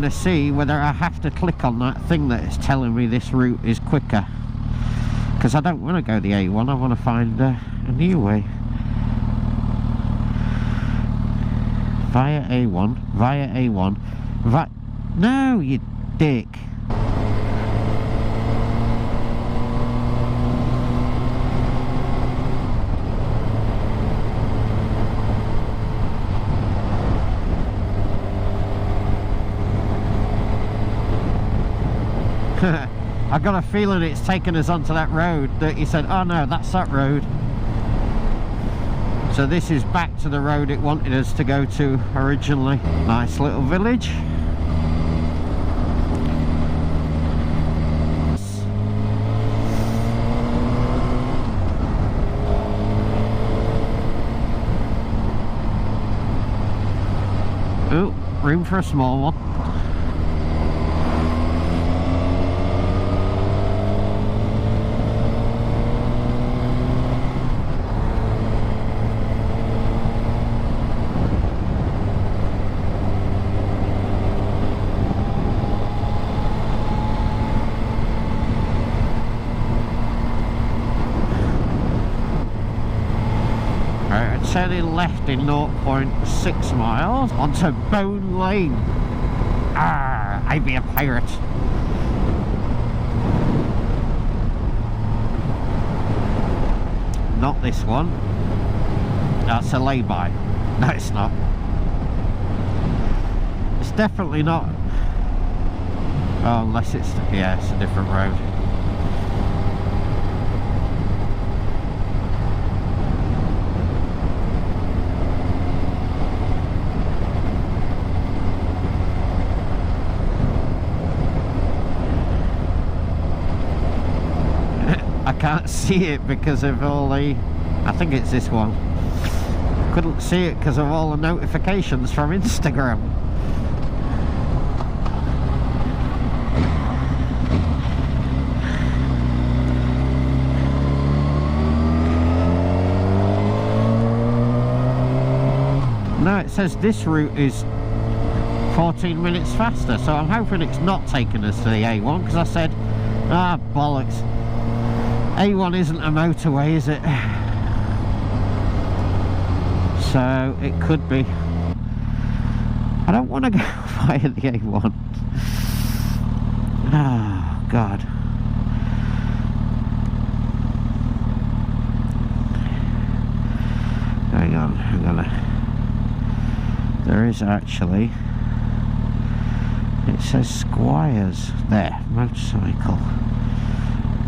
to see whether I have to click on that thing that is telling me this route is quicker, because I don't want to go the A1, I want to find a new way. Via A1, via A1, no, you dick. I got a feeling it's taken us onto that road that he said, oh no, that's that road. So this is back to the road it wanted us to go to originally. Nice little village. Oh, room for a small one. Turning left in 0.6 miles onto Bone Lane. Ah, I be a pirate. Not this one. That's a lay-by. No, it's not. It's definitely not. Oh, unless it's, yeah, it's a different road. I can't see it because of all the, I think it's this one. Couldn't see it because of all the notifications from Instagram. No, it says this route is 14 minutes faster, so I'm hoping it's not taking us to the A1, because I said, ah, bollocks. A1 isn't a motorway, is it? So it could be. I don't want to go via the A1. Oh, God. Hang on, I'm gonna... There is actually... It says Squires there, motorcycle.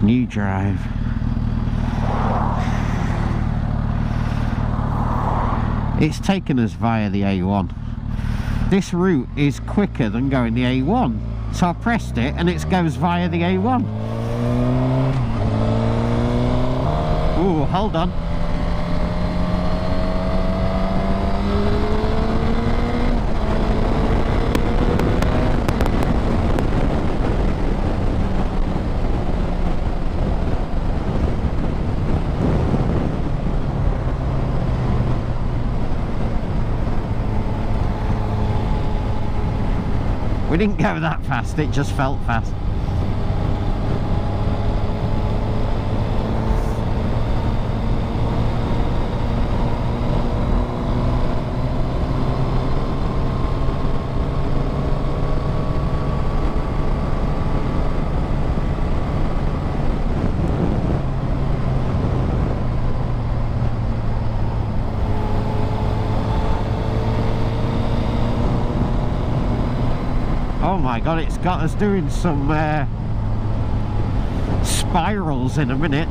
New drive. It's taken us via the A1. This route is quicker than going the A1, so I pressed it and it goes via the A1. Ooh, hold on. We didn't go that fast, it just felt fast. Oh my God, it's got us doing some spirals in a minute.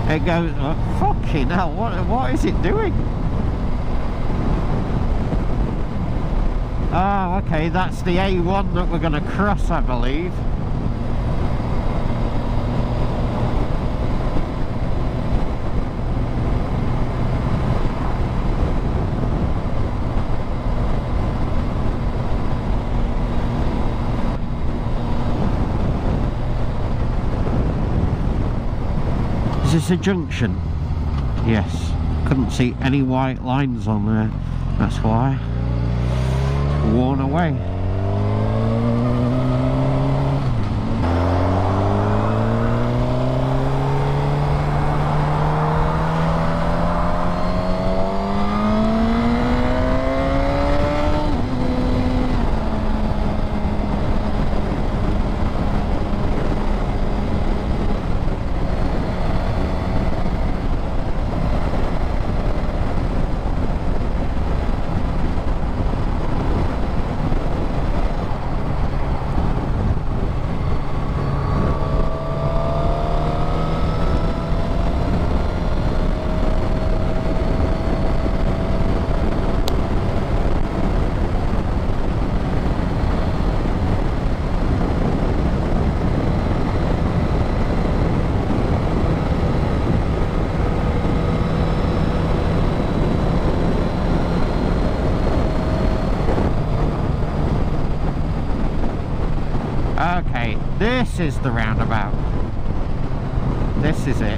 It goes, oh, fucking hell, what is it doing? Oh, okay, that's the A1 that we're going to cross, I believe. Is this a junction? Yes. Couldn't see any white lines on there. That's why. worn away. Okay, this is the roundabout. This is it.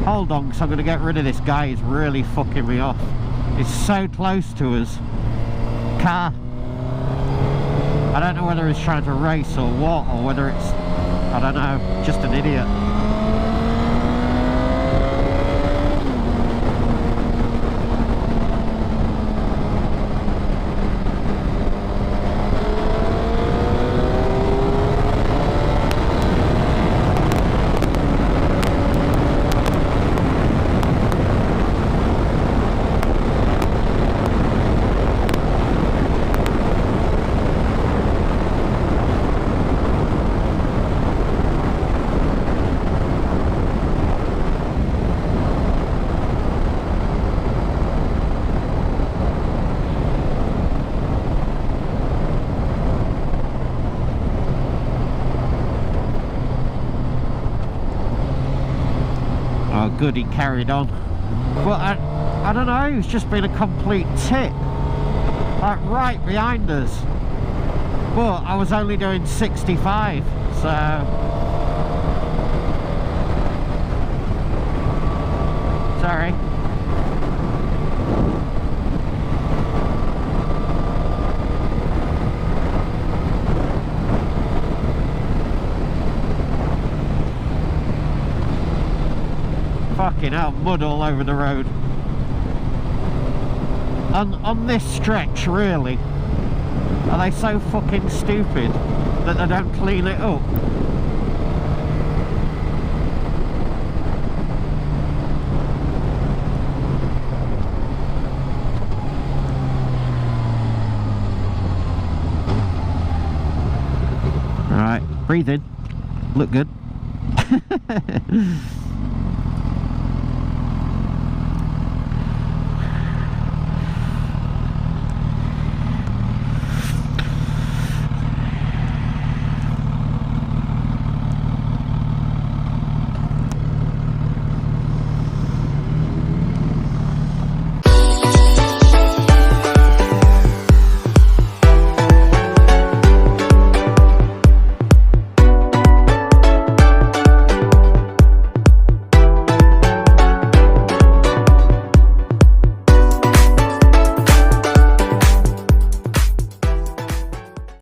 Hold on, because I'm going to get rid of this guy. He's really fucking me off. He's so close to us. Car. I don't know whether he's trying to race or what, or whether it's, I don't know, just an idiot. Oh good, he carried on. But I don't know, he's just been a complete tit. Like right behind us. But I was only doing 65, so... Sorry. Fucking hell, mud all over the road. On this stretch, really, are they so fucking stupid that they don't clean it up? Alright, breathe in. Look good.